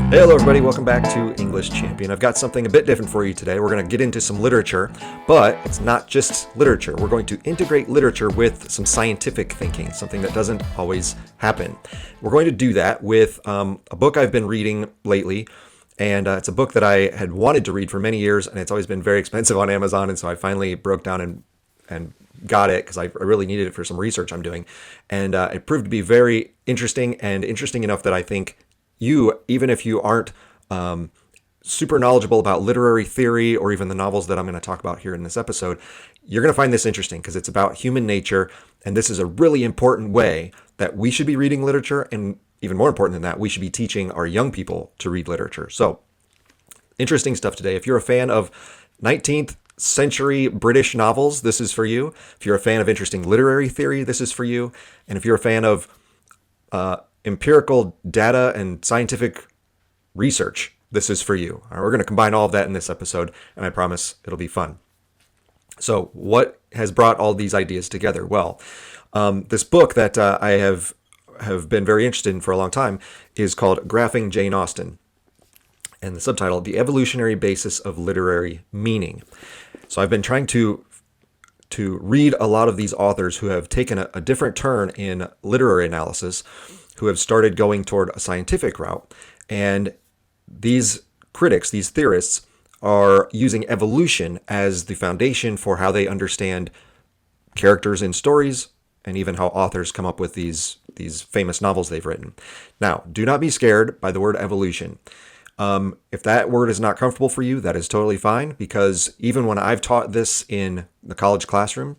Hey, hello everybody, welcome back to English Champion. I've got something a bit different for you today. We're going to get into some literature, but it's not just literature. We're going to integrate literature with some scientific thinking, something that doesn't always happen. We're going to do that with a book I've been reading lately, and it's a book that I had wanted to read for many years, and it's always been very expensive on Amazon, and so I finally broke down and got it because I really needed it for some research I'm doing. And it proved to be very interesting, and interesting enough that I think you, even if you aren't super knowledgeable about literary theory or even the novels that I'm going to talk about here in this episode, you're going to find this interesting because it's about human nature. And this is a really important way that we should be reading literature. And even more important than that, we should be teaching our young people to read literature. So interesting stuff today. If you're a fan of 19th century British novels, this is for you. If you're a fan of interesting literary theory, this is for you. And if you're a fan of empirical data and scientific research, this is for you. All right, we're going to combine all of that in this episode, and I promise it'll be fun. So what has brought all these ideas together? Well, this book that I have been very interested in for a long time is called Graphing Jane Austen, and the subtitle, The Evolutionary Basis of Literary Meaning. So I've been trying to read a lot of these authors who have taken a different turn in literary analysis, who have started going toward a scientific route. And these critics, these theorists, are using evolution as the foundation for how they understand characters in stories and even how authors come up with these famous novels they've written. Now, do not be scared by the word evolution. If that word is not comfortable for you, that is totally fine, because even when I've taught this in the college classroom,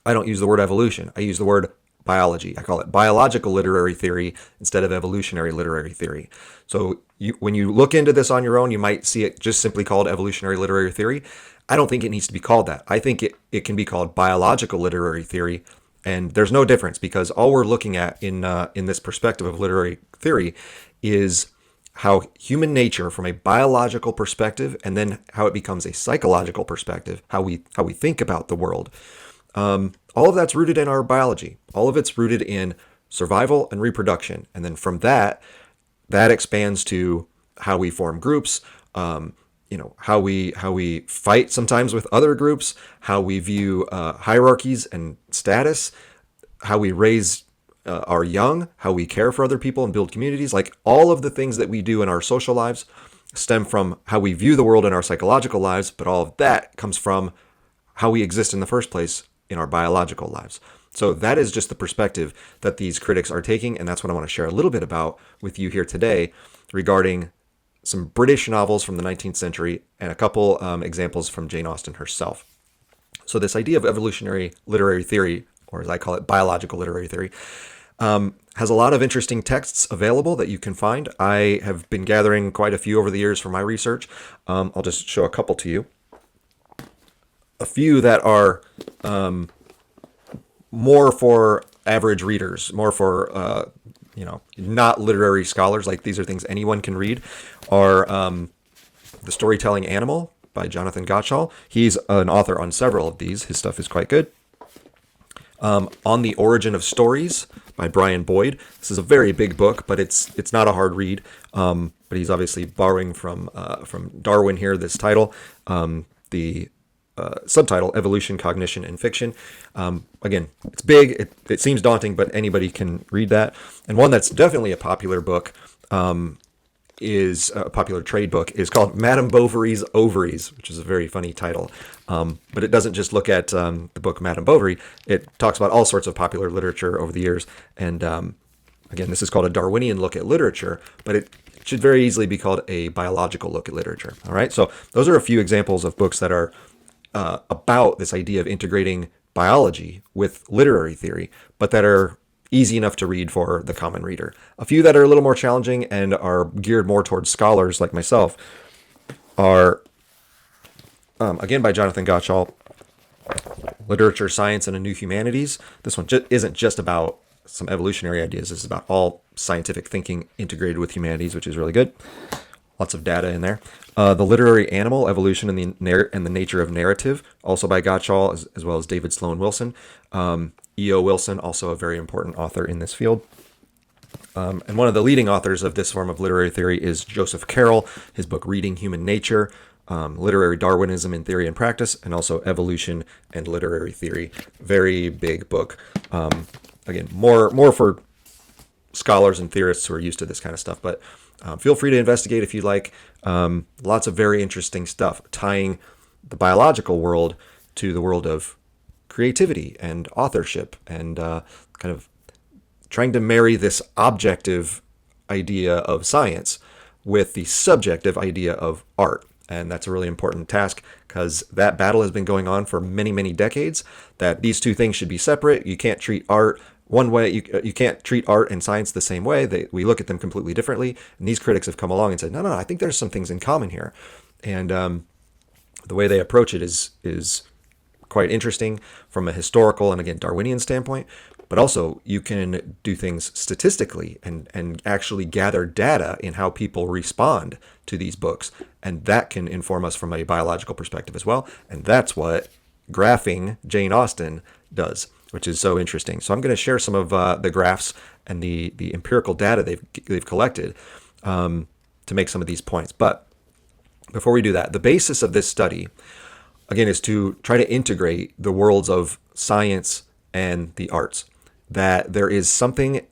I don't use the word evolution. I use the word biology. I call it biological literary theory instead of evolutionary literary theory. So when you look into this on your own, you might see it just simply called evolutionary literary theory. I don't think it needs to be called that. I think it can be called biological literary theory, and there's no difference, because all we're looking at in this perspective of literary theory is how human nature from a biological perspective, and then how it becomes a psychological perspective, how we think about the world. All of that's rooted in our biology. All of it's rooted in survival and reproduction. And then from that expands to how we form groups, how we fight sometimes with other groups, how we view hierarchies and status, how we raise our young, how we care for other people and build communities. Like, all of the things that we do in our social lives stem from how we view the world in our psychological lives, but all of that comes from how we exist in the first place in our biological lives. So that is just the perspective that these critics are taking, and that's what I want to share a little bit about with you here today regarding some British novels from the 19th century and a couple examples from Jane Austen herself. So this idea of evolutionary literary theory, or as I call it, biological literary theory, has a lot of interesting texts available that you can find. I have been gathering quite a few over the years for my research. I'll just show a couple to you. A few that are more for average readers, more for, not literary scholars, like these are things anyone can read, are The Storytelling Animal by Jonathan Gottschall. He's an author on several of these. His stuff is quite good. On the Origin of Stories by Brian Boyd. This is a very big book, but it's not a hard read. But he's obviously borrowing from Darwin here, this title. The subtitle, Evolution, Cognition, and Fiction. Again, it's big. It seems daunting, but anybody can read that. And one that's definitely a popular book, is a popular trade book, is called Madame Bovary's Ovaries, which is a very funny title. But it doesn't just look at the book Madame Bovary. It talks about all sorts of popular literature over the years. And again, this is called a Darwinian look at literature, but it should very easily be called a biological look at literature. All right, so those are a few examples of books that are about this idea of integrating biology with literary theory, but that are easy enough to read for the common reader. A few that are a little more challenging and are geared more towards scholars like myself are, again, by Jonathan Gottschall, Literature, Science, and a New Humanities. This one isn't just about some evolutionary ideas. This is about all scientific thinking integrated with humanities, which is really good. Lots of data in there. The Literary Animal, Evolution and the Nature of Narrative, also by Gottschall, as well as David Sloan Wilson. E.O. Wilson, also a very important author in this field. And one of the leading authors of this form of literary theory is Joseph Carroll. His book Reading Human Nature, Literary Darwinism in Theory and Practice, and also Evolution and Literary Theory. Very big book. Again, more for scholars and theorists who are used to this kind of stuff, but feel free to investigate if you'd like. Lots of very interesting stuff tying the biological world to the world of creativity and authorship, and kind of trying to marry this objective idea of science with the subjective idea of art. And that's a really important task, because that battle has been going on for many, many decades, that these two things should be separate. You can't treat art one way. You can't treat art and science the same way. We look at them completely differently. And these critics have come along and said, no, I think there's some things in common here. And the way they approach it is quite interesting from a historical and, again, Darwinian standpoint. But also, you can do things statistically and actually gather data in how people respond to these books. And that can inform us from a biological perspective as well. And that's what graphing Jane Austen does, which is so interesting. So I'm going to share some of the graphs and the empirical data they've collected to make some of these points. But before we do that, the basis of this study, again, is to try to integrate the worlds of science and the arts. That there is something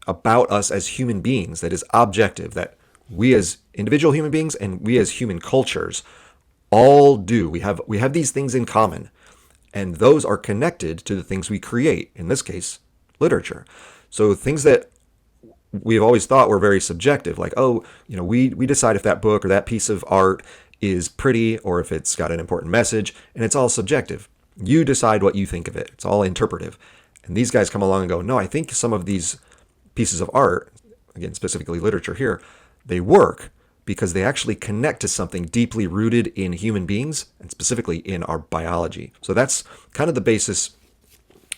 about us as human beings that is objective, that we as individual human beings and we as human cultures all do. We have these things in common, and those are connected to the things we create, in this case, literature. So things that we've always thought were very subjective, like, we decide if that book or that piece of art is pretty or if it's got an important message, and it's all subjective. You decide what you think of it. It's all interpretive. And these guys come along and go, no, I think some of these pieces of art, again, specifically literature here, they work because they actually connect to something deeply rooted in human beings and specifically in our biology. So that's kind of the basis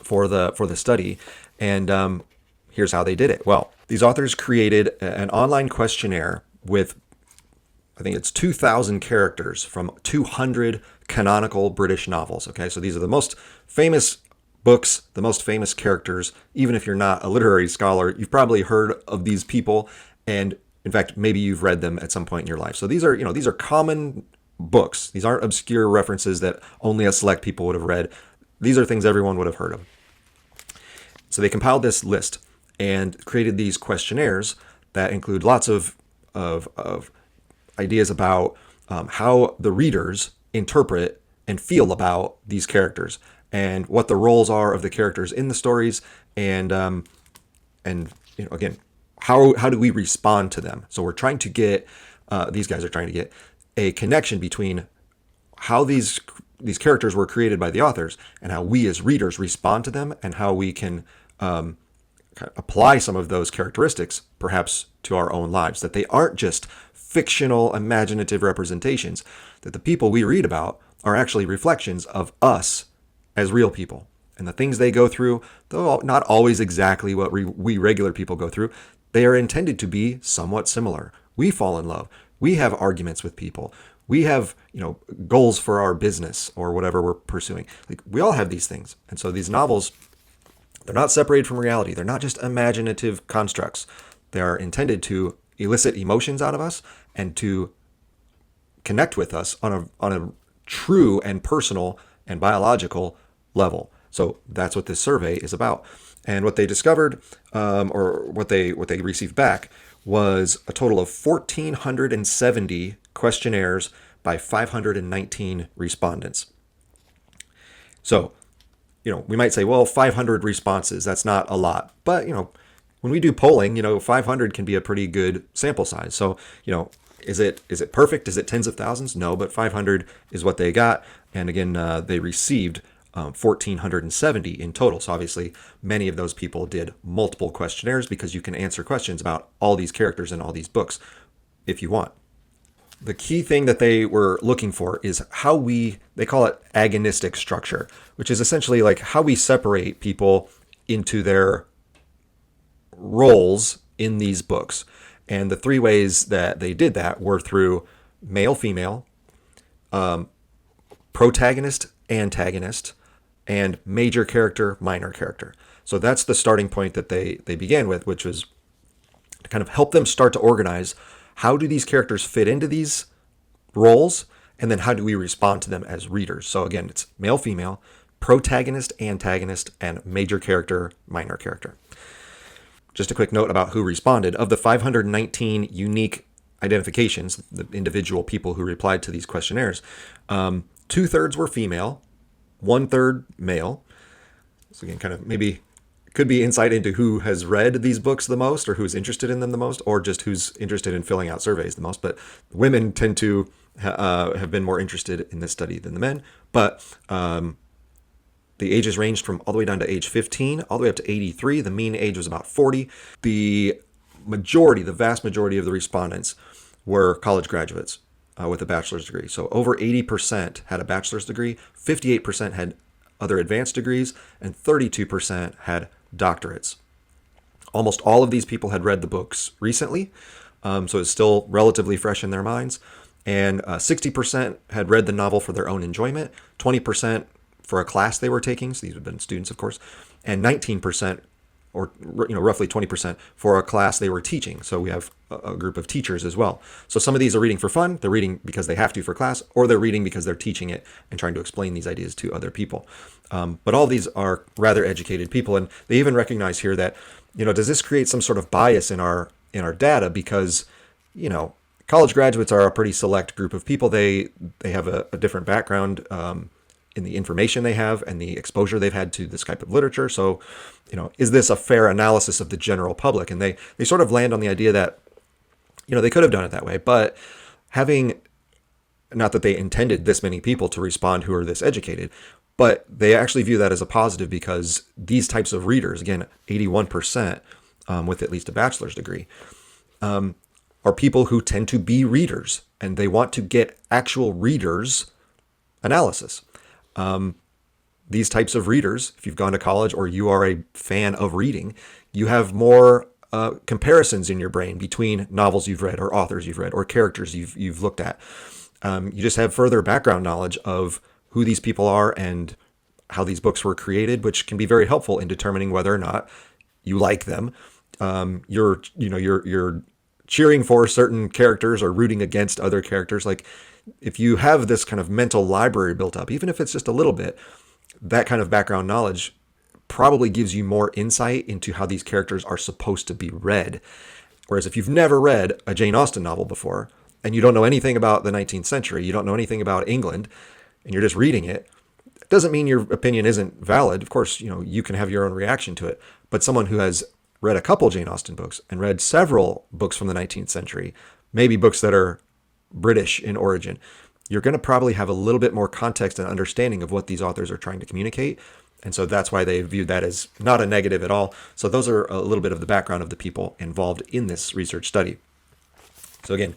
for the study. And here's how they did it. Well, these authors created an online questionnaire with, I think it's 2,000 characters from 200 canonical British novels. Okay, so these are the most famous books, the most famous characters. Even if you're not a literary scholar, you've probably heard of these people, and in fact, maybe you've read them at some point in your life. So these are common books. These aren't obscure references that only a select people would have read. These are things everyone would have heard of. So they compiled this list and created these questionnaires that include lots of ideas about how the readers interpret and feel about these characters, and what the roles are of the characters in the stories, and again, how do we respond to them? So we're trying to get these guys are trying to get a connection between how these characters were created by the authors and how we as readers respond to them, and how we can apply some of those characteristics perhaps to our own lives, that they aren't just fictional imaginative representations, that the people we read about are actually reflections of us as real people. And the things they go through, though not always exactly what we regular people go through, they are intended to be somewhat similar. We fall in love. We have arguments with people. We have, goals for our business or whatever we're pursuing. Like, we all have these things. And so these novels, they're not separated from reality. They're not just imaginative constructs. They are intended to elicit emotions out of us and to connect with us on a true and personal and biological level. So that's what this survey is about. And what they discovered, or what they received back, was a total of 1,470 questionnaires by 519 respondents. So, we might say, well, 500 responses, that's not a lot. But, when we do polling, 500 can be a pretty good sample size. So, is it perfect? Is it tens of thousands? No, but 500 is what they got. And again, they received 1,470 in total. So obviously, many of those people did multiple questionnaires, because you can answer questions about all these characters in all these books if you want. The key thing that they were looking for is how they call it agonistic structure, which is essentially like how we separate people into their roles in these books. And the three ways that they did that were through male, female, protagonist, antagonist, and major character, minor character. So that's the starting point that they began with, which was to kind of help them start to organize how do these characters fit into these roles, and then how do we respond to them as readers. So again, it's male, female, protagonist, antagonist, and major character, minor character. Just a quick note about who responded. Of the 519 unique identifications, the individual people who replied to these questionnaires, 2/3 were female, 1/3 male. So again, kind of maybe could be insight into who has read these books the most, or who's interested in them the most, or just who's interested in filling out surveys the most. But women tend to have been more interested in this study than the men. But the ages ranged from all the way down to age 15, all the way up to 83. The mean age was about 40. The vast majority of the respondents were college graduates with a bachelor's degree. So over 80% had a bachelor's degree, 58% had other advanced degrees, and 32% had doctorates. Almost all of these people had read the books recently, so it's still relatively fresh in their minds. And 60% had read the novel for their own enjoyment, 20% for a class they were taking, so these would have been students, of course, and 19%, or roughly 20%, for a class they were teaching. So we have a group of teachers as well. So some of these are reading for fun, they're reading because they have to for class, or they're reading because they're teaching it and trying to explain these ideas to other people. But all these are rather educated people, and they even recognize here that, does this create some sort of bias in our data? Because, college graduates are a pretty select group of people. They have a different background in the information they have and the exposure they've had to this type of literature. So, is this a fair analysis of the general public? And they sort of land on the idea that, they could have done it that way, but not that they intended this many people to respond who are this educated, but they actually view that as a positive, because these types of readers, again, 81% with at least a bachelor's degree, are people who tend to be readers, and they want to get actual readers' analysis. These types of readers, if you've gone to college or you are a fan of reading, you have more comparisons in your brain between novels you've read or authors you've read or characters you've looked at. You just have further background knowledge of who these people are and how these books were created, which can be very helpful in determining whether or not you like them. You're cheering for certain characters or rooting against other characters. Like, if you have this kind of mental library built up, even if it's just a little bit, that kind of background knowledge probably gives you more insight into how these characters are supposed to be read. Whereas if you've never read a Jane Austen novel before, and you don't know anything about the 19th century, you don't know anything about England, and you're just reading it, it doesn't mean your opinion isn't valid. Of course, you can have your own reaction to it. But someone who has read a couple Jane Austen books and read several books from the 19th century, maybe books that are British in origin, you're going to probably have a little bit more context and understanding of what these authors are trying to communicate. And so that's why they viewed that as not a negative at all. So those are a little bit of the background of the people involved in this research study. So again,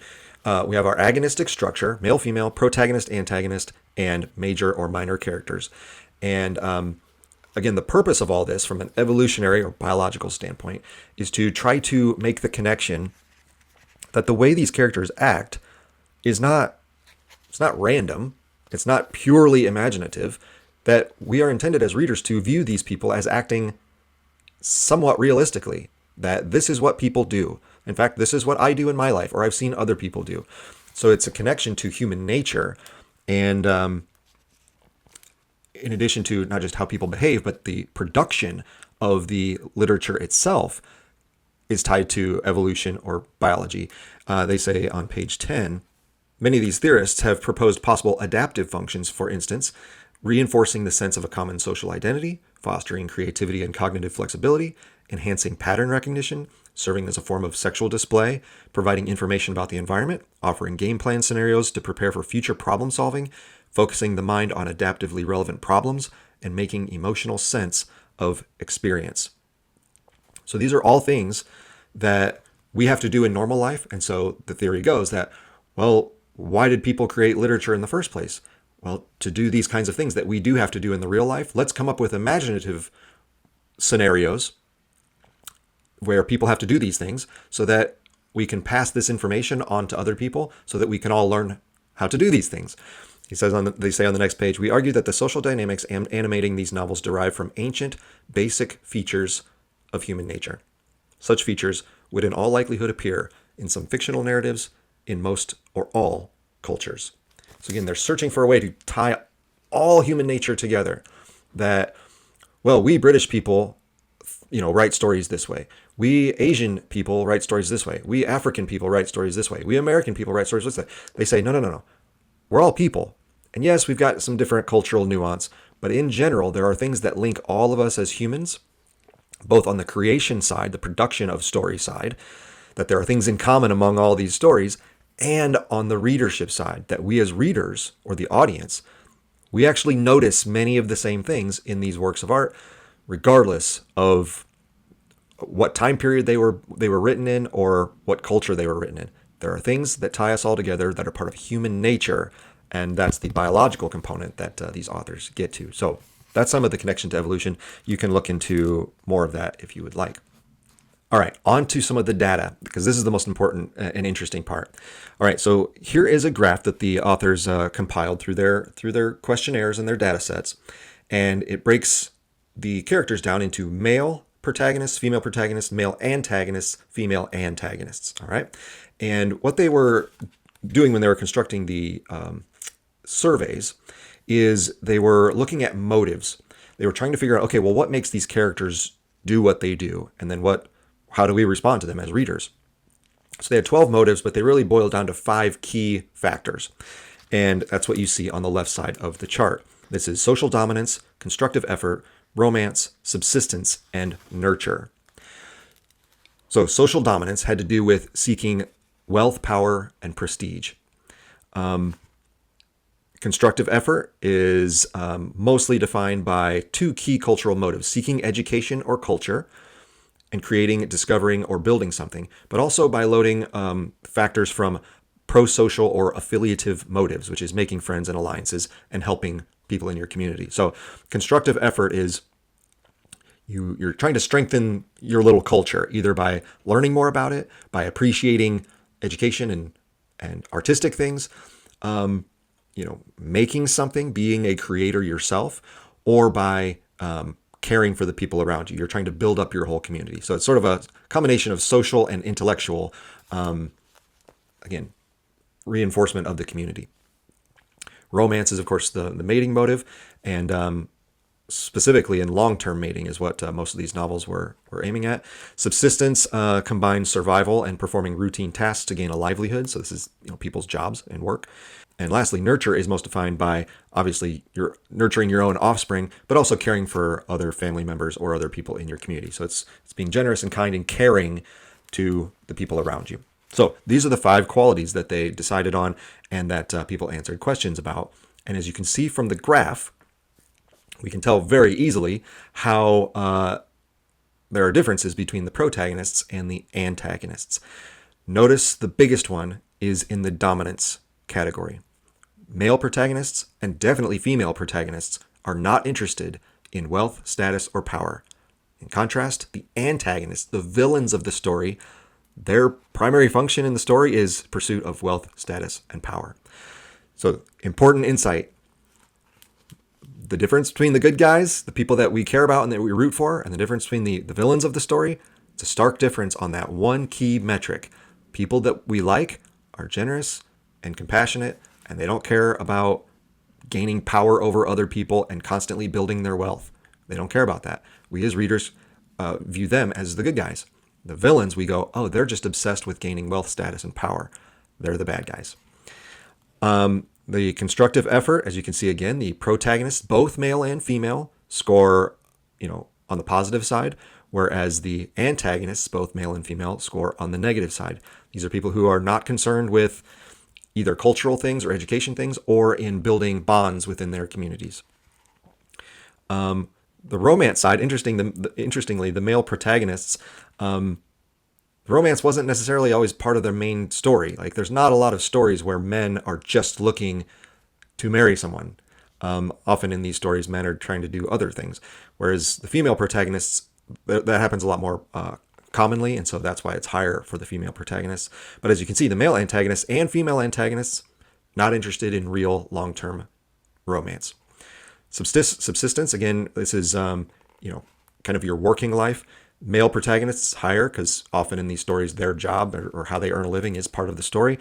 we have our agonistic structure, male, female, protagonist, antagonist, and major or minor characters. And again, the purpose of all this from an evolutionary or biological standpoint is to try to make the connection that the way these characters act is not random. It's not purely imaginative, that we are intended as readers to view these people as acting somewhat realistically, that this is what people do. In fact, this is what I do in my life, or I've seen other people do. So it's a connection to human nature. And in addition to not just how people behave, but the production of the literature itself is tied to evolution or biology. They say on page 10, many of these theorists have proposed possible adaptive functions, for instance, reinforcing the sense of a common social identity, fostering creativity and cognitive flexibility, enhancing pattern recognition, serving as a form of sexual display, providing information about the environment, offering game plan scenarios to prepare for future problem solving, focusing the mind on adaptively relevant problems, and making emotional sense of experience. So these are all things that we have to do in normal life. And so the theory goes that, well, why did people create literature in the first place? Well, to do these kinds of things that we do have to do in the real life. Let's come up with imaginative scenarios where people have to do these things so that we can pass this information on to other people so that we can all learn how to do these things. He says they say on the next page, we argue that the social dynamics animating these novels derive from ancient, basic features of human nature. Such features would in all likelihood appear in some fictional narratives in most or all cultures. So again, they're searching for a way to tie all human nature together. That, well, we British people, write stories this way. We Asian people write stories this way. We African people write stories this way. We American people write stories this way. They say, no, no, no, no. We're all people. And yes, we've got some different cultural nuance, but in general, there are things that link all of us as humans, both on the creation side, the production of story side, that there are things in common among all these stories, and on the readership side, that we as readers or the audience, we actually notice many of the same things in these works of art, regardless of what time period they were written in or what culture they were written in. There are things that tie us all together that are part of human nature, and that's the biological component that these authors get to. So that's some of the connection to evolution. You can look into more of that if you would like. All right, on to some of the data, because this is the most important and interesting part. All right, so here is a graph that the authors compiled through their questionnaires and their data sets, and it breaks the characters down into male protagonists, female protagonists, male antagonists, female antagonists. All right, and what they were doing when they were constructing the surveys is they were looking at motives. They were trying to figure out, okay, well, what makes these characters do what they do, and then how do we respond to them as readers? So they had 12 motives, but they really boiled down to 5 key factors. And that's what you see on the left side of the chart. This is social dominance, constructive effort, romance, subsistence, and nurture. So social dominance had to do with seeking wealth, power, and prestige. Constructive effort is mostly defined by 2 key cultural motives: seeking education or culture, and creating, discovering, or building something, but also by loading factors from pro-social or affiliative motives, which is making friends and alliances and helping people in your community. So constructive effort is you're trying to strengthen your little culture, either by learning more about it, by appreciating education and artistic things, making something, being a creator yourself, or by caring for the people around you. You're trying to build up your whole community. So it's sort of a combination of social and intellectual, reinforcement of the community. Romance is, of course, the mating motive, and specifically in long-term mating is what most of these novels were aiming at. Subsistence combines survival and performing routine tasks to gain a livelihood. So this is people's jobs and work. And lastly, nurture is most defined by, obviously, you're nurturing your own offspring, but also caring for other family members or other people in your community. So it's being generous and kind and caring to the people around you. So these are the 5 qualities that they decided on and that people answered questions about. And as you can see from the graph, we can tell very easily how there are differences between the protagonists and the antagonists. Notice the biggest one is in the dominance category. Male protagonists, and definitely female protagonists, are not interested in wealth, status, or power. In contrast, the antagonists, the villains of the story, their primary function in the story is pursuit of wealth, status, and power. So, important insight. The difference between the good guys, the people that we care about and that we root for, and the difference between the villains of the story, it's a stark difference on that one key metric. People that we like are generous and compassionate, and they don't care about gaining power over other people and constantly building their wealth. They don't care about that. We as readers view them as the good guys. The villains, we go, oh, they're just obsessed with gaining wealth, status, and power. They're the bad guys. The constructive effort, as you can see again, the protagonists, both male and female, score, on the positive side, whereas the antagonists, both male and female, score on the negative side. These are people who are not concerned with either cultural things or education things, or in building bonds within their communities. The romance side, interestingly, the male protagonists, romance wasn't necessarily always part of their main story. Like, there's not a lot of stories where men are just looking to marry someone. Often in these stories, men are trying to do other things, whereas the female protagonists, that happens a lot more commonly, and so that's why it's higher for the female protagonists. But as you can see, the male antagonists and female antagonists, not interested in real long-term romance. Subsistence, again, this is kind of your working life. Male protagonists higher because often in these stories their job or how they earn a living is part of the story.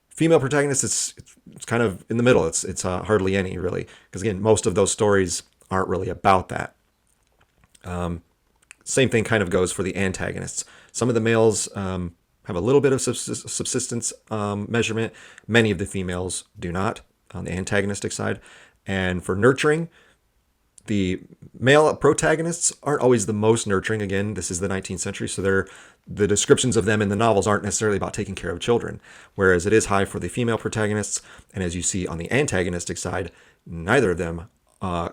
Female protagonists, it's kind of in the middle. It's hardly any really, because again, most of those stories aren't really about that. Same thing kind of goes for the antagonists. Some of the males have a little bit of subsistence measurement. Many of the females do not on the antagonistic side. And for nurturing, the male protagonists aren't always the most nurturing. Again, this is the 19th century, so the descriptions of them in the novels aren't necessarily about taking care of children, whereas it is high for the female protagonists. And as you see on the antagonistic side, neither of them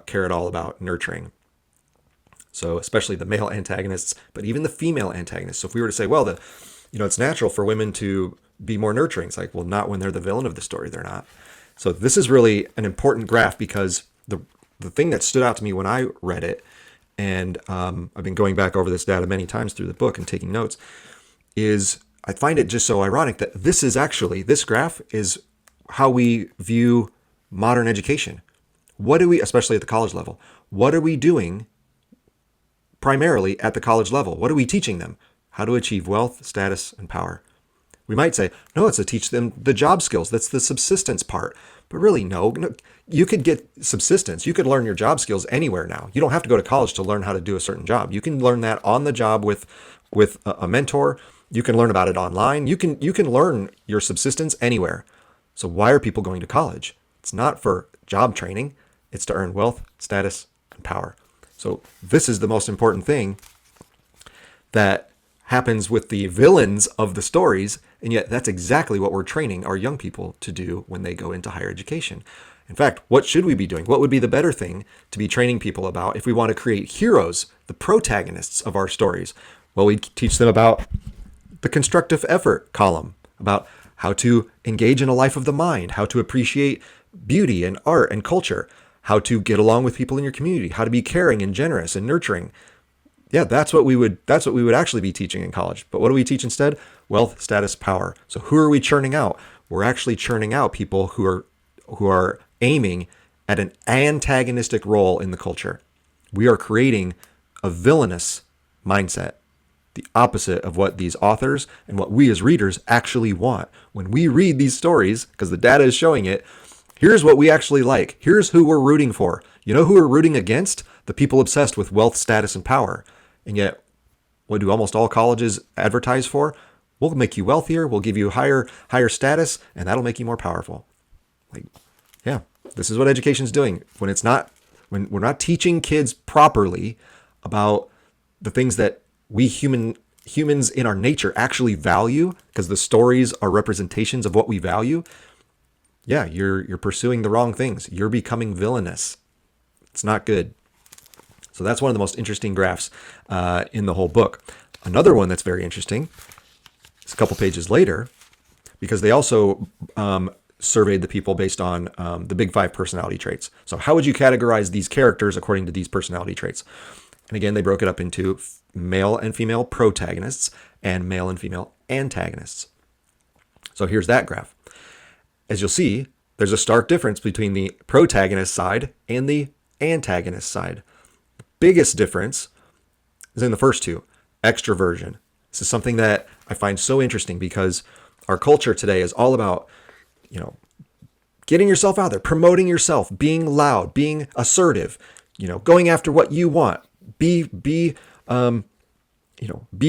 care at all about nurturing. So especially the male antagonists, but even the female antagonists. So if we were to say, well, it's natural for women to be more nurturing. It's like, well, not when they're the villain of the story. They're not. So this is really an important graph because the thing that stood out to me when I read it, and I've been going back over this data many times through the book and taking notes, is I find it just so ironic that this graph is how we view modern education. What do we, especially at the college level, what are we doing primarily at the college level? What are we teaching them? How to achieve wealth, status, and power. We might say, no, it's to teach them the job skills. That's the subsistence part. But really, no. You could get subsistence. You could learn your job skills anywhere now. You don't have to go to college to learn how to do a certain job. You can learn that on the job with a mentor. You can learn about it online. You can learn your subsistence anywhere. So why are people going to college? It's not for job training. It's to earn wealth, status, and power. So this is the most important thing that happens with the villains of the stories, and yet that's exactly what we're training our young people to do when they go into higher education. In fact, what should we be doing? What would be the better thing to be training people about if we want to create heroes, the protagonists of our stories? Well, we teach them about the constructive effort column, about how to engage in a life of the mind, how to appreciate beauty and art and culture, how to get along with people in your community, how to be caring and generous and nurturing. Yeah, that's what we would actually be teaching in college. But what do we teach instead? Wealth, status, power. So who are we churning out? We're actually churning out people who are aiming at an antagonistic role in the culture. We are creating a villainous mindset, the opposite of what these authors and what we as readers actually want. When we read these stories, because the data is showing it, here's what we actually like. Here's who we're rooting for. You know who we're rooting against? The people obsessed with wealth, status, and power. And yet, what do almost all colleges advertise for? We'll make you wealthier, we'll give you higher status, and that'll make you more powerful. Like, yeah, this is what education's doing. When we're not teaching kids properly about the things that we humans in our nature actually value, because the stories are representations of what we value. Yeah, you're pursuing the wrong things. You're becoming villainous. It's not good. So that's one of the most interesting graphs in the whole book. Another one that's very interesting is a couple pages later, because they also surveyed the people based on the big 5 personality traits. So how would you categorize these characters according to these personality traits? And again, they broke it up into male and female protagonists and male and female antagonists. So here's that graph. As you'll see, there's a stark difference between the protagonist side and the antagonist side. The biggest difference is in the first two, extroversion. This is something that I find so interesting because our culture today is all about, getting yourself out there, promoting yourself, being loud, being assertive, going after what you want. Be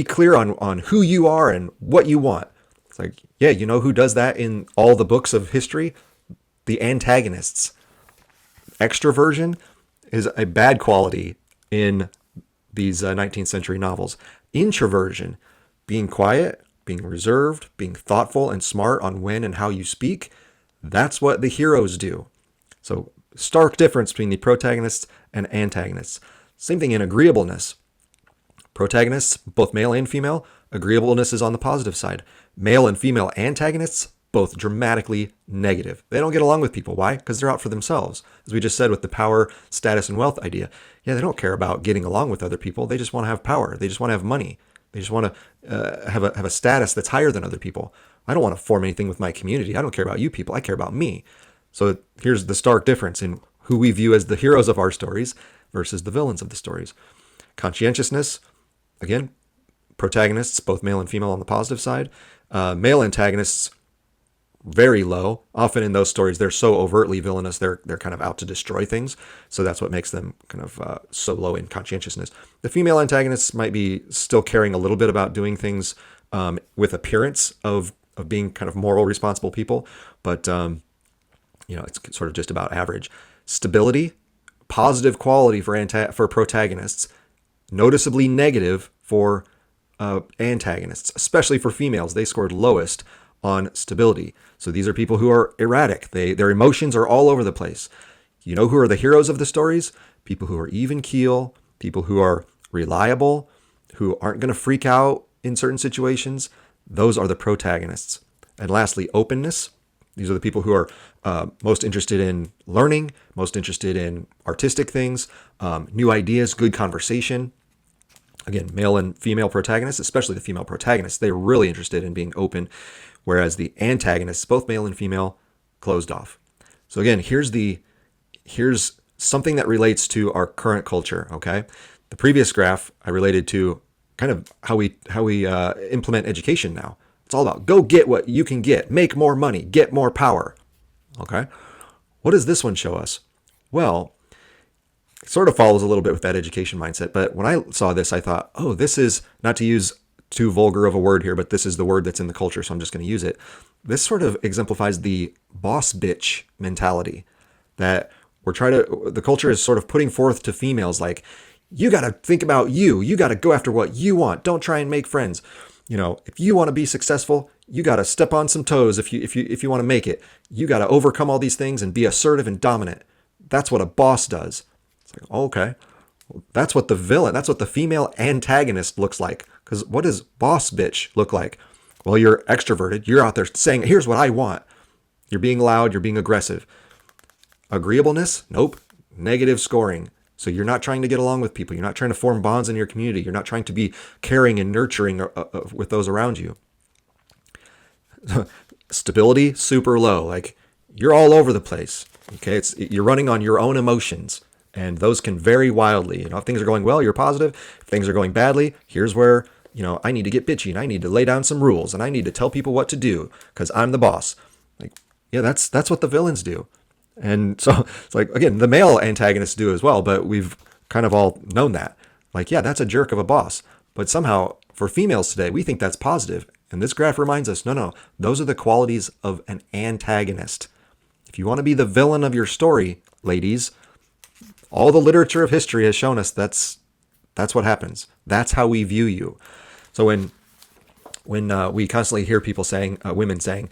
clear on who you are and what you want. It's like, yeah, you know who does that in all the books of history? The antagonists. Extroversion is a bad quality in these 19th century novels. Introversion, being quiet, being reserved, being thoughtful and smart on when and how you speak, that's what the heroes do. So stark difference between the protagonists and antagonists. Same thing in agreeableness. Protagonists, both male and female, agreeableness is on the positive side. Male and female antagonists, both dramatically negative. They don't get along with people. Why? Because they're out for themselves. As we just said with the power, status, and wealth idea. Yeah, they don't care about getting along with other people. They just want to have power. They just want to have money. They just want to have a status that's higher than other people. I don't want to form anything with my community. I don't care about you people. I care about me. So here's the stark difference in who we view as the heroes of our stories versus the villains of the stories. Conscientiousness, again, protagonists, both male and female on the positive side. Male antagonists, very low. Often in those stories, they're so overtly villainous, they're kind of out to destroy things. So that's what makes them kind of so low in conscientiousness. The female antagonists might be still caring a little bit about doing things with appearance of being kind of moral, responsible people, but it's sort of just about average. Stability, positive quality for protagonists, noticeably negative for antagonists, especially for females. They scored lowest on stability. So these are people who are erratic. Their emotions are all over the place. You know who are the heroes of the stories? People who are even keel, people who are reliable, who aren't going to freak out in certain situations. Those are the protagonists. And lastly, openness. These are the people who are most interested in learning, most interested in artistic things, new ideas, good conversation. Again, male and female protagonists, especially the female protagonists, they're really interested in being open, whereas the antagonists, both male and female, closed off. So again, here's something that relates to our current culture, okay? The previous graph I related to kind of how we implement education now. It's all about go get what you can get, make more money, get more power, okay? What does this one show us? Well, it sort of follows a little bit with that education mindset, but when I saw this, I thought, oh, this is, not to use too vulgar of a word here, but this is the word that's in the culture, so I'm just going to use it. This sort of exemplifies the boss bitch mentality that the culture is sort of putting forth to females, like, you got to think about you. You got to go after what you want. Don't try and make friends. If you want to be successful, you got to step on some toes. If you want to make it, you got to overcome all these things and be assertive and dominant. That's what a boss does. It's like, okay, well, that's what the female antagonist looks like. Because what does boss bitch look like? Well, you're extroverted. You're out there saying, here's what I want. You're being loud. You're being aggressive. Agreeableness? Nope. Negative scoring. So you're not trying to get along with people. You're not trying to form bonds in your community. You're not trying to be caring and nurturing with those around you. Stability, super low. Like, you're all over the place. Okay, you're running on your own emotions, and those can vary wildly. If things are going well, you're positive. If things are going badly, here's where I need to get bitchy, and I need to lay down some rules, and I need to tell people what to do because I'm the boss. Like, yeah, that's what the villains do. And so it's like, again, the male antagonists do as well, but we've kind of all known that. Like, yeah, that's a jerk of a boss. But somehow for females today, we think that's positive. And this graph reminds us, no, those are the qualities of an antagonist. If you want to be the villain of your story, ladies, all the literature of history has shown us that's what happens. That's how we view you. So when we constantly hear people saying, women saying,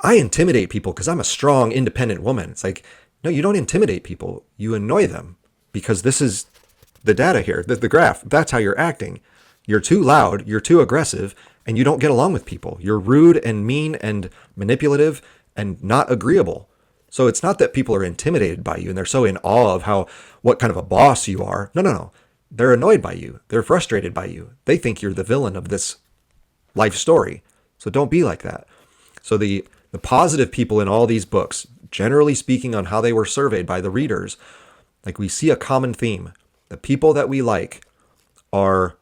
I intimidate people because I'm a strong, independent woman. It's like, no, you don't intimidate people. You annoy them because this is the data here, the graph. That's how you're acting. You're too loud, you're too aggressive, and you don't get along with people. You're rude and mean and manipulative and not agreeable. So it's not that people are intimidated by you and they're so in awe of what kind of a boss you are. No. They're annoyed by you. They're frustrated by you. They think you're the villain of this life story. So don't be like that. So the positive people in all these books, generally speaking on how they were surveyed by the readers, like we see a common theme. The people that we like are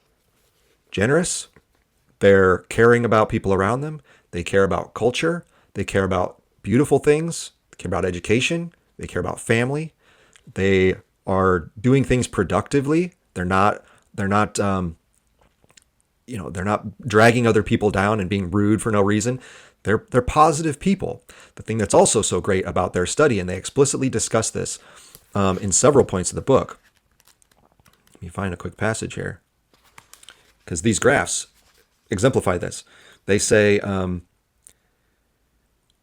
generous. They're caring about people around them. They care about culture. They care about beautiful things. They care about education. They care about family. They are doing things productively. They're not dragging other people down and being rude for no reason. They're positive people. The thing that's also so great about their study, and they explicitly discuss this in several points of the book. Let me find a quick passage here, because these graphs exemplify this. They say,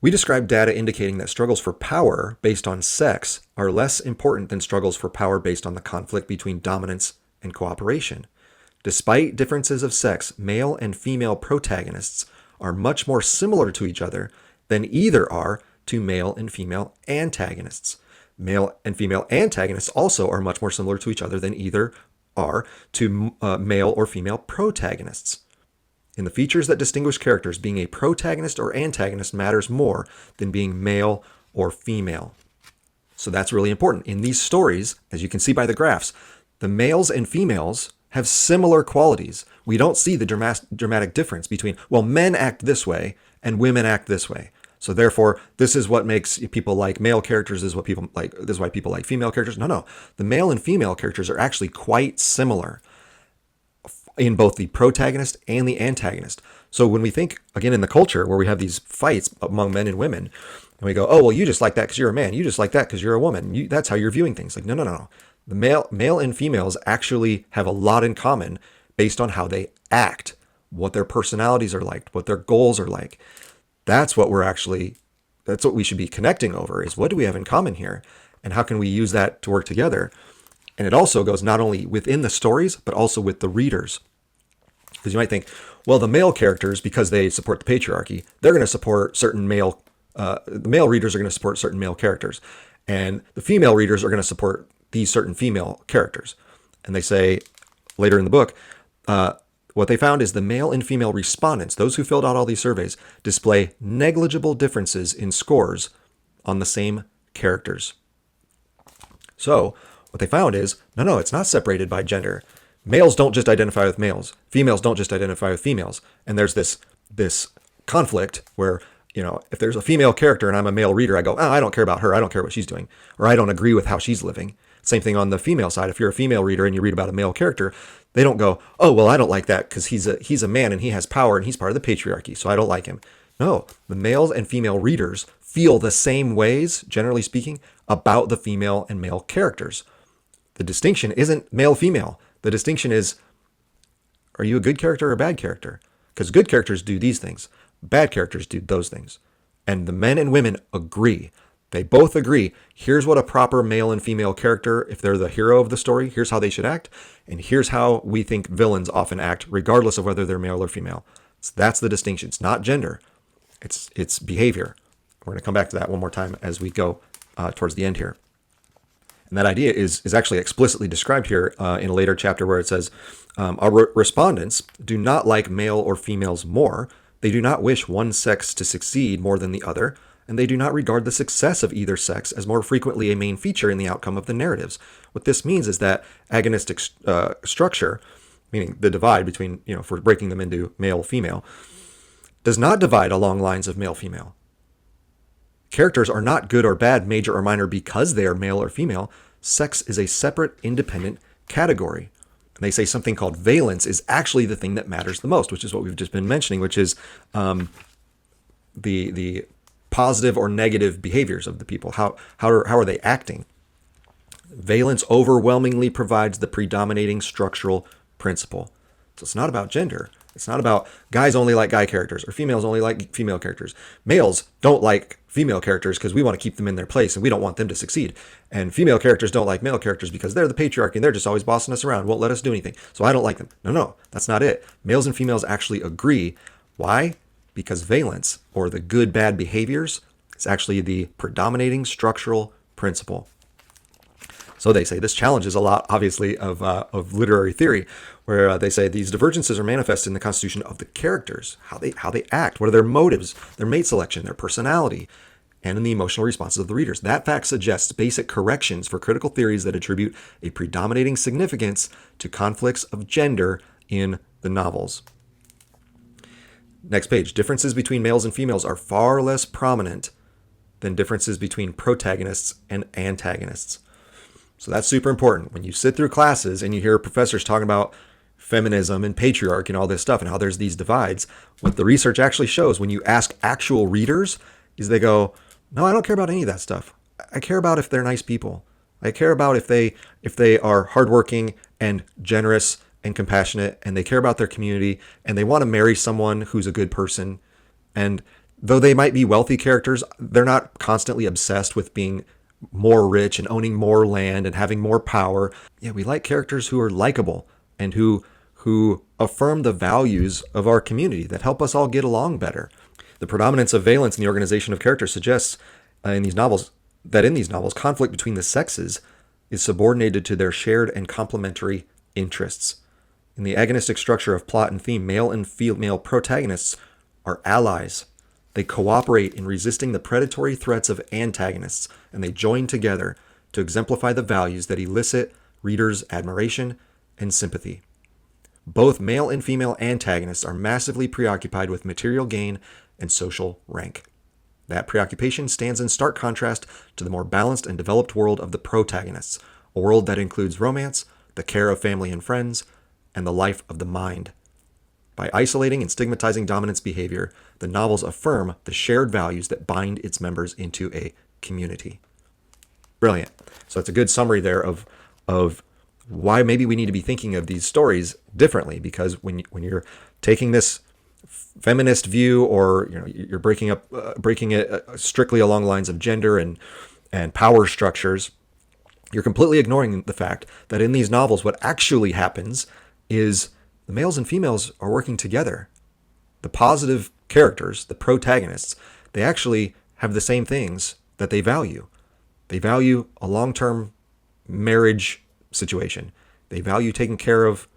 we describe data indicating that struggles for power based on sex are less important than struggles for power based on the conflict between dominance and cooperation. Despite differences of sex, male and female protagonists are much more similar to each other than either are to male and female antagonists. Male and female antagonists also are much more similar to each other than either are to male or female protagonists. In the features that distinguish characters, being a protagonist or antagonist matters more than being male or female. So that's really important. In these stories, as you can see by the graphs, the males and females have similar qualities. We don't see the dramatic difference between, well, men act this way and women act this way. So therefore, this is what makes people like male characters, this is what people like, this is why people like female characters. No. The male and female characters are actually quite similar in both the protagonist and the antagonist. So when we think, again, in the culture where we have these fights among men and women, and we go, oh, well, you just like that because you're a man. You just like that because you're a woman. That's how you're viewing things. Like, no. The male and females actually have a lot in common based on how they act, what their personalities are like, what their goals are like. That's what we should be connecting over, is what do we have in common here? And how can we use that to work together? And it also goes not only within the stories, but also with the readers. Because you might think, well, the male characters, because they support the patriarchy, they're going to support certain the male readers are going to support certain male characters. And the female readers are going to support these certain female characters. And they say later in the book, what they found is the male and female respondents, those who filled out all these surveys, display negligible differences in scores on the same characters. So what they found is, no, it's not separated by gender. Males don't just identify with males. Females don't just identify with females. And there's this conflict where, if there's a female character and I'm a male reader, I go, oh, I don't care about her. I don't care what she's doing. Or I don't agree with how she's living. Same thing on the female side. If you're a female reader and you read about a male character, they don't go, oh, well, I don't like that because he's a man and he has power and he's part of the patriarchy, so I don't like him. No, the males and female readers feel the same ways, generally speaking, about the female and male characters. The distinction isn't male-female. The distinction is, are you a good character or a bad character? Because good characters do these things. Bad characters do those things. And the men and women agree. They both agree, here's what a proper male and female character, if they're the hero of the story, here's how they should act, and here's how we think villains often act, regardless of whether they're male or female. So that's the distinction. It's not gender. It's behavior. We're going to come back to that one more time as we go towards the end here. And that idea is actually explicitly described here in a later chapter where it says, our respondents do not like male or females more. They do not wish one sex to succeed more than the other, and they do not regard the success of either sex as more frequently a main feature in the outcome of the narratives. What this means is that agonistic structure, meaning the divide between, if we're breaking them into male-female, does not divide along lines of male-female. Characters are not good or bad, major or minor, because they are male or female. Sex is a separate, independent category. And they say something called valence is actually the thing that matters the most, which is what we've just been mentioning, which is the positive or negative behaviors of the people. How are they acting? Valence overwhelmingly provides the predominating structural principle. So it's not about gender. It's not about guys only like guy characters or females only like female characters. Males don't like female characters because we want to keep them in their place and we don't want them to succeed. And female characters don't like male characters because they're the patriarchy and they're just always bossing us around, won't let us do anything. So I don't like them. No, that's not it. Males and females actually agree. Why? Because valence, or the good-bad behaviors, is actually the predominating structural principle. So they say this challenges a lot, obviously, of literary theory, where they say these divergences are manifest in the constitution of the characters, how they act, what are their motives, their mate selection, their personality, and in the emotional responses of the readers. That fact suggests basic corrections for critical theories that attribute a predominating significance to conflicts of gender in the novels. Next page. Differences between males and females are far less prominent than differences between protagonists and antagonists. So that's super important. When you sit through classes and you hear professors talking about feminism and patriarchy and all this stuff and how there's these divides, what the research actually shows when you ask actual readers is they go, no, I don't care about any of that stuff. I care about if they're nice people. I care about if they are hardworking and generous and compassionate, and they care about their community, and they want to marry someone who's a good person. And though they might be wealthy characters, they're not constantly obsessed with being more rich and owning more land and having more power. Yeah, we like characters who are likable and who affirm the values of our community that help us all get along better. The predominance of valence in the organization of characters suggests in these novels, conflict between the sexes is subordinated to their shared and complementary interests. In the agonistic structure of plot and theme, male and female protagonists are allies. They cooperate in resisting the predatory threats of antagonists, and they join together to exemplify the values that elicit readers' admiration and sympathy. Both male and female antagonists are massively preoccupied with material gain and social rank. That preoccupation stands in stark contrast to the more balanced and developed world of the protagonists, a world that includes romance, the care of family and friends, and the life of the mind. By isolating and stigmatizing dominance behavior, the novels affirm the shared values that bind its members into a community. Brilliant. So that's a good summary there of why maybe we need to be thinking of these stories differently, because when you're taking this feminist view, or you're breaking it strictly along the lines of gender and power structures, you're completely ignoring the fact that in these novels what actually happens is the males and females are working together. The positive characters, the protagonists, they actually have the same things that they value. They value a long-term marriage situation. They value taking care of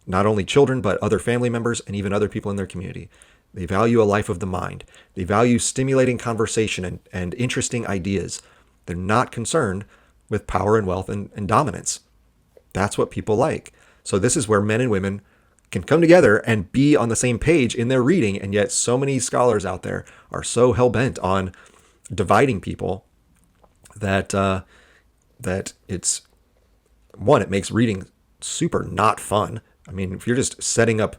not only children, but other family members and even other people in their community. They value a life of the mind. They value stimulating conversation and interesting ideas. They're not concerned with power and wealth and dominance. That's what people like. So this is where men and women can come together and be on the same page in their reading, and yet so many scholars out there are so hell-bent on dividing people that it's, one, it makes reading super not fun. I mean, if you're just setting up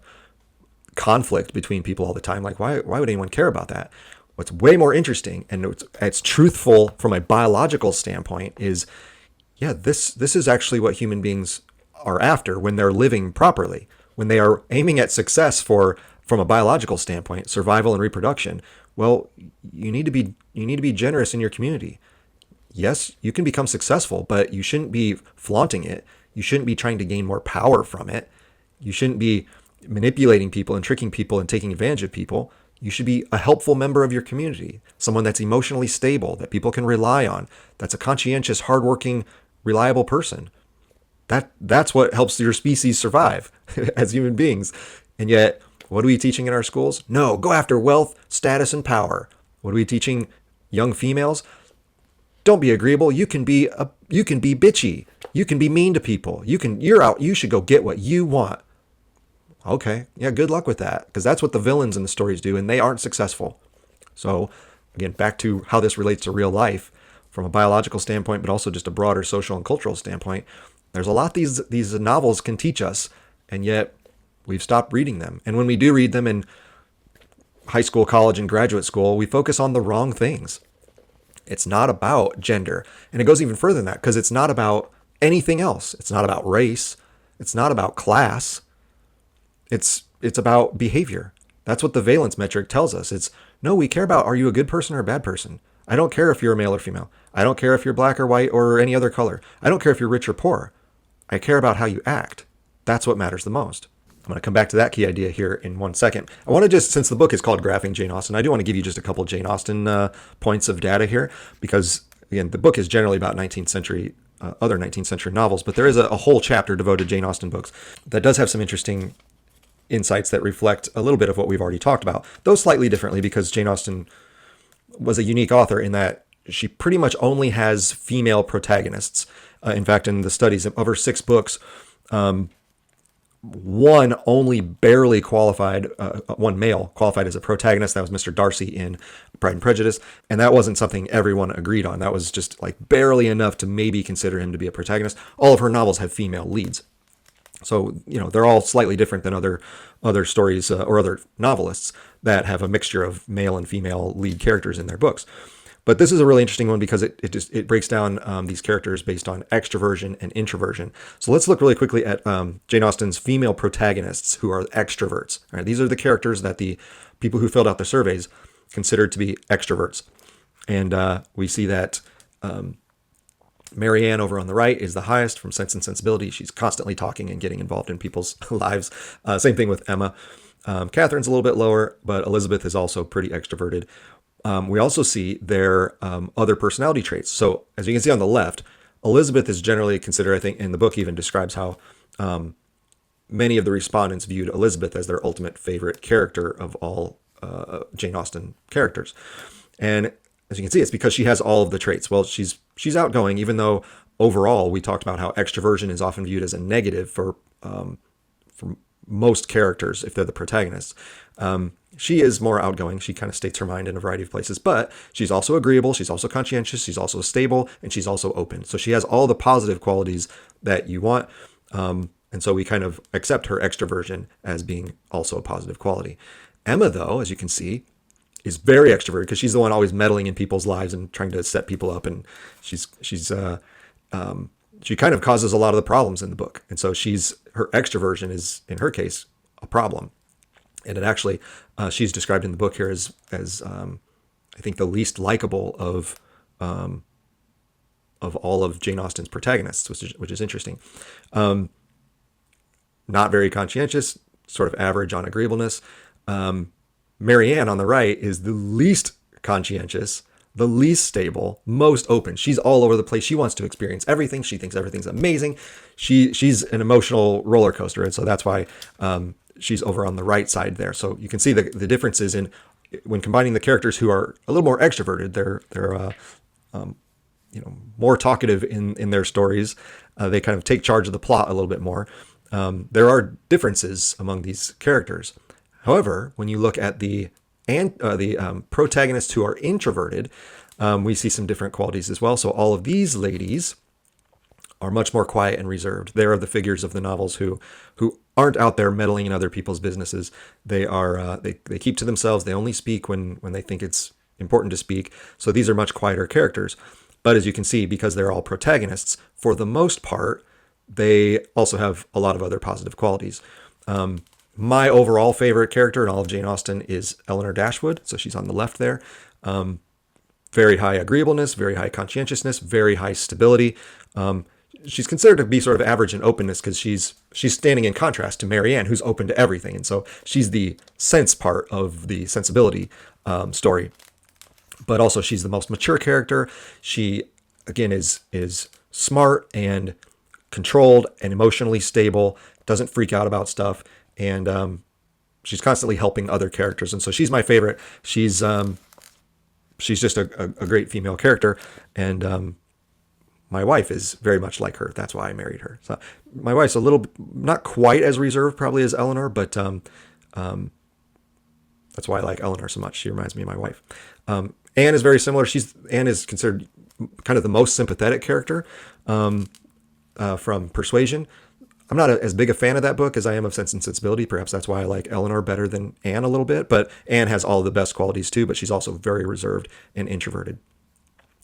conflict between people all the time, like why would anyone care about that? What's way more interesting, and it's truthful from a biological standpoint, is this is actually what human beings are after when they're living properly, when they are aiming at success from a biological standpoint, survival and reproduction. Well, you need to be generous in your community. Yes, you can become successful, but you shouldn't be flaunting it. You shouldn't be trying to gain more power from it. You shouldn't be manipulating people and tricking people and taking advantage of people. You should be a helpful member of your community, someone that's emotionally stable, that people can rely on, that's a conscientious, hardworking, reliable person. That's what helps your species survive as human beings. And yet, what are we teaching in our schools? No, go after wealth, status, and power. What are we teaching young females? Don't be agreeable. You can be bitchy. You can be mean to people. You should go get what you want. Okay, yeah, good luck with that, because that's what the villains in the stories do, and they aren't successful. So, again, back to how this relates to real life from a biological standpoint, but also just a broader social and cultural standpoint. There's a lot these novels can teach us, and yet we've stopped reading them. And when we do read them in high school, college, and graduate school, we focus on the wrong things. It's not about gender. And it goes even further than that, because it's not about anything else. It's not about race. It's not about class. It's about behavior. That's what the valence metric tells us. We care about, are you a good person or a bad person? I don't care if you're a male or female. I don't care if you're black or white or any other color. I don't care if you're rich or poor. I care about how you act. That's what matters the most. I'm going to come back to that key idea here in 1 second. I want to just, since the book is called Graphing Jane Austen, I do want to give you just a couple Jane Austen points of data here, because, again, the book is generally about other 19th century novels, but there is a whole chapter devoted to Jane Austen books that does have some interesting insights that reflect a little bit of what we've already talked about, though slightly differently, because Jane Austen was a unique author in that she pretty much only has female protagonists. In fact, in the studies of her 6 books, one only barely qualified, one male qualified as a protagonist. That was Mr. Darcy in Pride and Prejudice. And that wasn't something everyone agreed on. That was just like barely enough to maybe consider him to be a protagonist. All of her novels have female leads. So, they're all slightly different than other stories or other novelists that have a mixture of male and female lead characters in their books. But this is a really interesting one because it breaks down these characters based on extroversion and introversion. So let's look really quickly at Jane Austen's female protagonists who are extroverts. All right, these are the characters that the people who filled out the surveys considered to be extroverts. And we see that Marianne over on the right is the highest from Sense and Sensibility. She's constantly talking and getting involved in people's lives. Same thing with Emma. Catherine's a little bit lower, but Elizabeth is also pretty extroverted. We also see their other personality traits. So as you can see on the left, Elizabeth is generally considered, I think in the book even describes how many of the respondents viewed Elizabeth as their ultimate favorite character of all Jane Austen characters. And as you can see, it's because she has all of the traits. Well, she's outgoing, even though overall we talked about how extroversion is often viewed as a negative for for most characters if they're the protagonists. She is more outgoing. She kind of states her mind in a variety of places, but she's also agreeable. She's also conscientious. She's also stable, and she's also open. So she has all the positive qualities that you want. And so we kind of accept her extroversion as being also a positive quality. Emma, though, as you can see, is very extroverted because she's the one always meddling in people's lives and trying to set people up. And she kind of causes a lot of the problems in the book. And so her extroversion is, in her case, a problem. And it actually, she's described in the book here as I think the least likable of all of Jane Austen's protagonists, which is interesting. Not very conscientious, sort of average on agreeableness. Marianne on the right is the least conscientious, the least stable, most open. She's all over the place. She wants to experience everything. She thinks everything's amazing. She's an emotional roller coaster, and so that's why she's over on the right side there. So you can see the differences in when combining the characters who are a little more extroverted. They're more talkative in their stories. They kind of take charge of the plot a little bit more. There are differences among these characters. However, when you look at the protagonists who are introverted, we see some different qualities as well. So all of these ladies are much more quiet and reserved. They are the figures of the novels who aren't out there meddling in other people's businesses. They are they keep to themselves. They only speak when they think it's important to speak. So these are much quieter characters. But as you can see, because they're all protagonists, for the most part, they also have a lot of other positive qualities. My overall favorite character in all of Jane Austen is Eleanor Dashwood. So she's on the left there. Very high agreeableness, very high conscientiousness, very high stability. She's considered to be sort of average in openness because she's standing in contrast to Marianne, who's open to everything. And so she's the sense part of the sensibility story. But also she's the most mature character. She, again, is smart and controlled and emotionally stable, doesn't freak out about stuff. And she's constantly helping other characters. And so she's my favorite. She's just a great female character. And my wife is very much like her. That's why I married her. So my wife's a little, not quite as reserved probably as Eleanor, but that's why I like Eleanor so much. She reminds me of my wife. Anne is very similar. Anne is considered kind of the most sympathetic character from Persuasion. I'm not as big a fan of that book as I am of Sense and Sensibility. Perhaps that's why I like Eleanor better than Anne a little bit. But Anne has all the best qualities too, but she's also very reserved and introverted.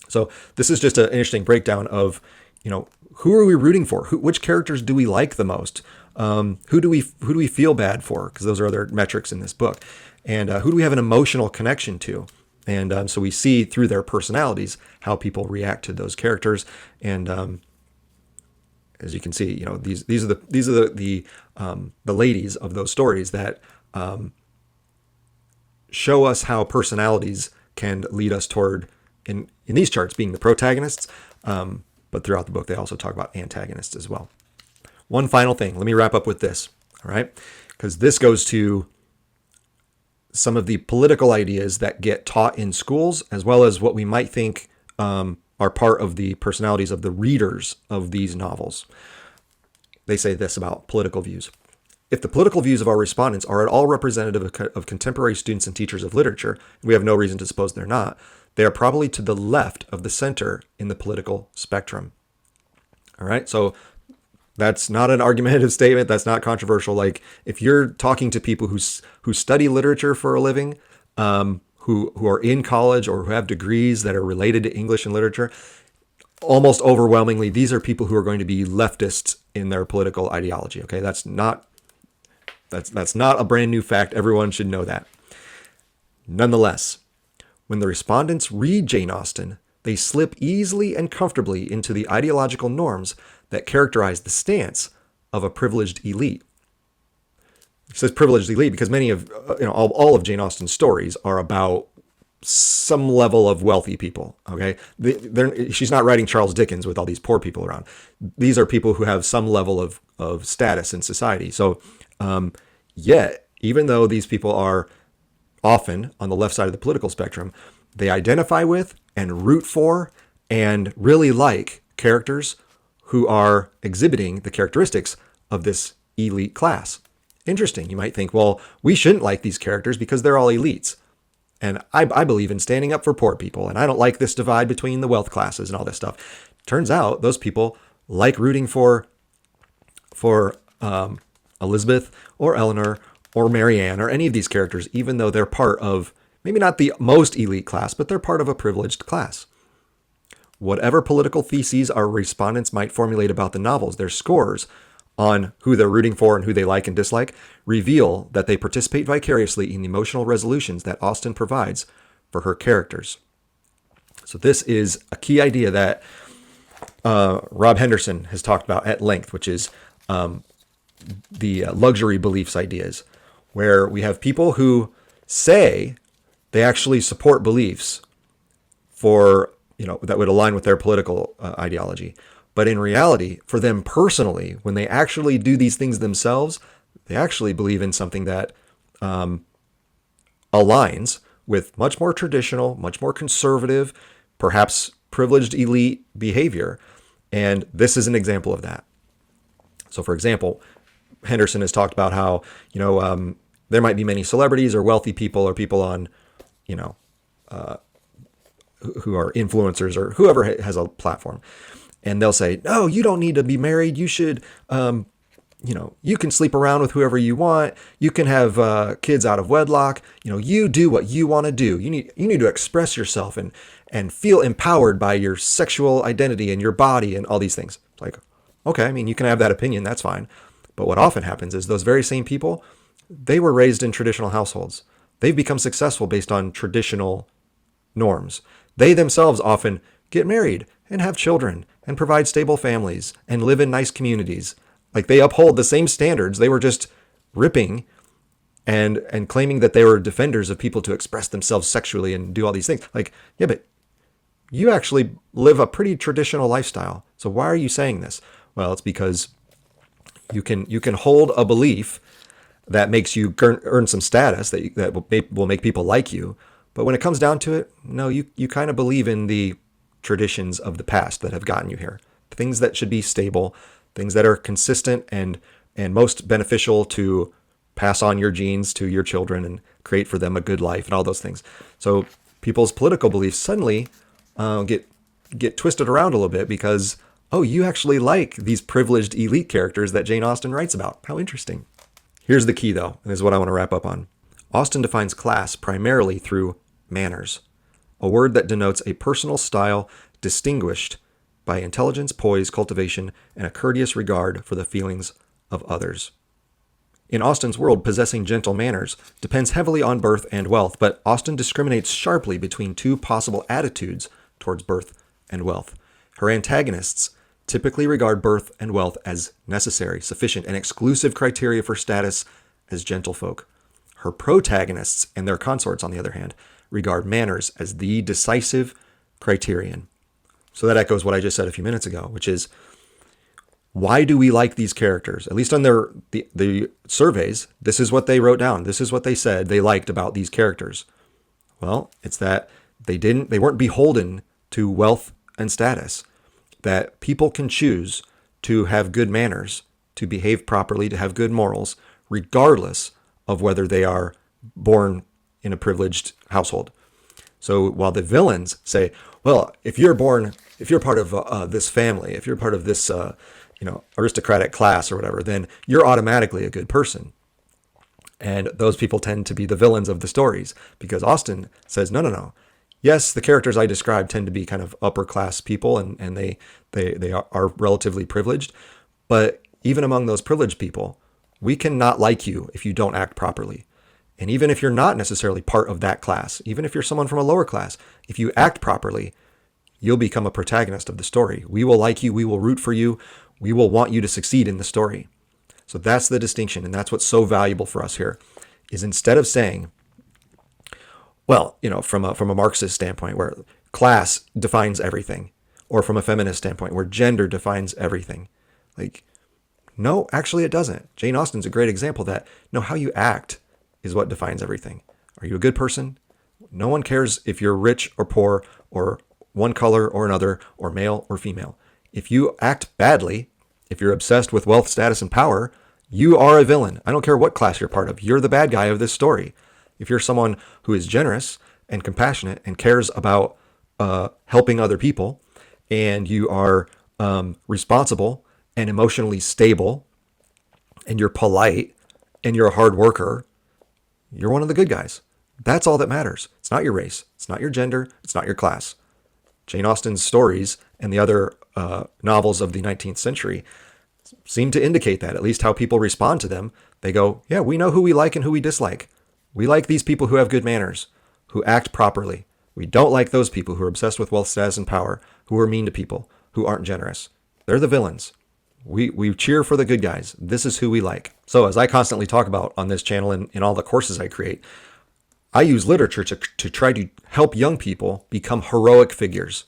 So this is just an interesting breakdown of, who are we rooting for? Which characters do we like the most? Who do we feel bad for? Because those are other metrics in this book. And who do we have an emotional connection to? And so we see through their personalities how people react to those characters. And as you can see, these are the ladies of those stories that show us how personalities can lead us toward, in these charts, being the protagonists. But throughout the book, they also talk about antagonists as well. One final thing. Let me wrap up with this. All right, because this goes to some of the political ideas that get taught in schools, as well as what we might think are part of the personalities of the readers of these novels. They say this about political views. If the political views of our respondents are at all representative of contemporary students and teachers of literature, and we have no reason to suppose they're not, they are probably to the left of the center in the political spectrum. All right, so that's not an argumentative statement. That's not controversial. Like, if you're talking to people who study literature for a living, who are in college or who have degrees that are related to English and literature, almost overwhelmingly, these are people who are going to be leftists in their political ideology. Okay, that's not a brand new fact. Everyone should know that. Nonetheless, when the respondents read Jane Austen, they slip easily and comfortably into the ideological norms that characterize the stance of a privileged elite. It says privileged elite because many of all of Jane Austen's stories are about some level of wealthy people. Okay, she's not writing Charles Dickens with all these poor people around. These are people who have some level of status in society. So, yet, even though these people are often on the left side of the political spectrum, they identify with and root for and really like characters who are exhibiting the characteristics of this elite class. Interesting. You might think, well, we shouldn't like these characters because they're all elites. And I believe in standing up for poor people, and I don't like this divide between the wealth classes and all this stuff. Turns out those people like rooting for Elizabeth or Eleanor or Marianne or any of these characters, even though they're part of maybe not the most elite class, but they're part of a privileged class. Whatever political theses our respondents might formulate about the novels, their scores on who they're rooting for and who they like and dislike reveal that they participate vicariously in the emotional resolutions that Austen provides for her characters. So this is a key idea that Rob Henderson has talked about at length, which is the luxury beliefs ideas, where we have people who say they actually support beliefs for, that would align with their political ideology. But in reality, for them personally, when they actually do these things themselves, they actually believe in something that aligns with much more traditional, much more conservative, perhaps privileged elite behavior. And this is an example of that. So for example, Henderson has talked about how, there might be many celebrities or wealthy people or people on, who are influencers or whoever has a platform. And they'll say, no, you don't need to be married. You should, you can sleep around with whoever you want. You can have kids out of wedlock. You do what you want to do. You need to express yourself and feel empowered by your sexual identity and your body and all these things. It's like, okay, you can have that opinion. That's fine. But what often happens is those very same people, they were raised in traditional households. They've become successful based on traditional norms. They themselves often get married and have children and provide stable families and live in nice communities. Like they uphold the same standards. They were just ripping and claiming that they were defenders of people to express themselves sexually and do all these things. Like, yeah, but you actually live a pretty traditional lifestyle. So why are you saying this? Well, it's because you can hold a belief that makes you earn some status that will make people like you. But when it comes down to it, no, you kind of believe in the traditions of the past that have gotten you here. Things that should be stable, things that are consistent and most beneficial to pass on your genes to your children and create for them a good life and all those things. So people's political beliefs suddenly get twisted around a little bit because, oh, you actually like these privileged elite characters that Jane Austen writes about. How interesting. Here's the key, though, and this is what I want to wrap up on. Austen defines class primarily through manners, a word that denotes a personal style distinguished by intelligence, poise, cultivation, and a courteous regard for the feelings of others. In Austen's world, possessing gentle manners depends heavily on birth and wealth, but Austen discriminates sharply between two possible attitudes towards birth and wealth. Her antagonists typically regard birth and wealth as necessary, sufficient, and exclusive criteria for status as gentlefolk. Her protagonists and their consorts, on the other hand, regard manners as the decisive criterion. So that echoes what I just said a few minutes ago, which is, why do we like these characters? At least on the surveys, this is what they wrote down. This is what they said they liked about these characters. Well, it's that they weren't beholden to wealth and status, that people can choose to have good manners, to behave properly, to have good morals, regardless of whether they are born in a privileged household. So while the villains say, well, if you're part of this family, if you're part of this aristocratic class or whatever, then you're automatically a good person. And those people tend to be the villains of the stories, because Austen says, no. Yes, the characters I described tend to be kind of upper class people, and they are relatively privileged. But even among those privileged people, we cannot like you if you don't act properly. And even if you're not necessarily part of that class, even if you're someone from a lower class, if you act properly, you'll become a protagonist of the story. We will like you. We will root for you. We will want you to succeed in the story. So that's the distinction. And that's what's so valuable for us here, is instead of saying, well, from a Marxist standpoint where class defines everything, or from a feminist standpoint where gender defines everything, like, no, actually it doesn't. Jane Austen's a great example that, no, how you act is what defines everything. Are you a good person? No one cares if you're rich or poor or one color or another or male or female. If you act badly, if you're obsessed with wealth, status, and power, You are a villain. I don't care what class you're part of. You're the bad guy of this story. If you're someone who is generous and compassionate and cares about helping other people, and you are responsible and emotionally stable, and you're polite, and you're a hard worker, you're one of the good guys. That's all that matters. It's not your race. It's not your gender. It's not your class. Jane Austen's stories and the other novels of the 19th century seem to indicate that, at least how people respond to them. They go, yeah, we know who we like and who we dislike. We like these people who have good manners, who act properly. We don't like those people who are obsessed with wealth, status, and power, who are mean to people, who aren't generous. They're the villains. We cheer for the good guys. This is who we like. So as I constantly talk about on this channel and in all the courses I create, I use literature to try to help young people become heroic figures,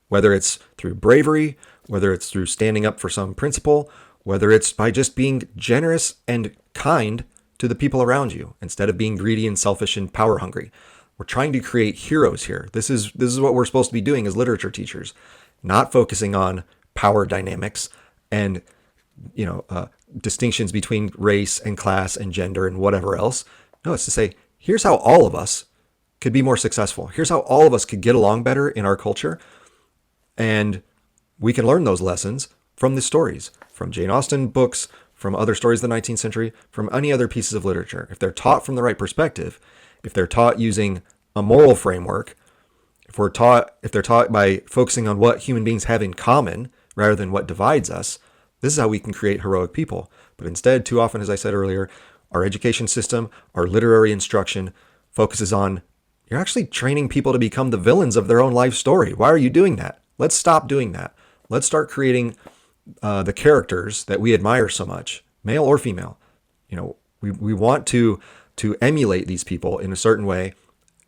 whether it's through bravery, whether it's through standing up for some principle, whether it's by just being generous and kind to the people around you instead of being greedy and selfish and power hungry. We're trying to create heroes here. This is what we're supposed to be doing as literature teachers, not focusing on power dynamics and distinctions between race and class and gender and whatever else. No, it's to say, here's how all of us could be more successful. Here's how all of us could get along better in our culture. And we can learn those lessons from the stories, from Jane Austen books, from other stories of the 19th century, from any other pieces of literature. If they're taught from the right perspective, if they're taught using a moral framework, if they're taught by focusing on what human beings have in common rather than what divides us, this is how we can create heroic people. But instead, too often, as I said earlier, our education system, our literary instruction focuses on, you're actually training people to become the villains of their own life story. Why are you doing that? Let's stop doing that. Let's start creating the characters that we admire so much, male or female. We want to emulate these people in a certain way,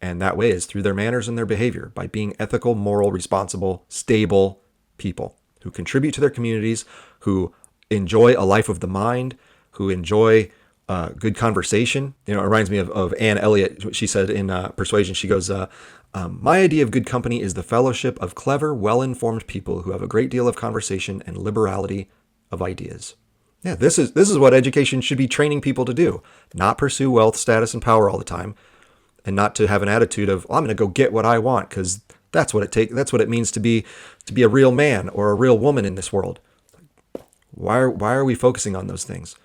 and that way is through their manners and their behavior, by being ethical, moral, responsible, stable people who contribute to their communities, who enjoy a life of the mind, who enjoy good conversation. It reminds me of Anne Elliot. She said in Persuasion, she goes, my idea of good company is the fellowship of clever, well-informed people who have a great deal of conversation and liberality of ideas. Yeah, this is what education should be training people to do, not pursue wealth, status, and power all the time, and not to have an attitude of, I'm going to go get what I want because that's what it means to be a real man or a real woman in this world. Why are we focusing on those things?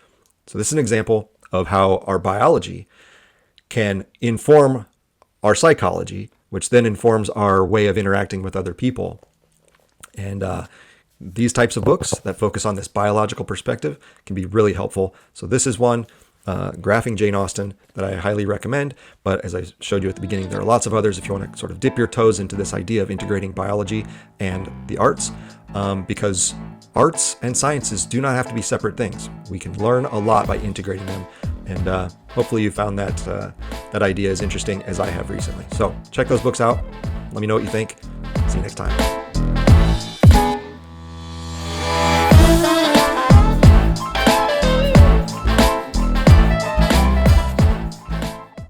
So this is an example of how our biology can inform our psychology, which then informs our way of interacting with other people. And these types of books that focus on this biological perspective can be really helpful. So this is one, Graphing Jane Austen, that I highly recommend. But as I showed you at the beginning, there are lots of others if you want to sort of dip your toes into this idea of integrating biology and the arts, because arts and sciences do not have to be separate things. We can learn a lot by integrating them. And hopefully you found that idea as interesting as I have recently. So check those books out. Let me know what you think. See you next time.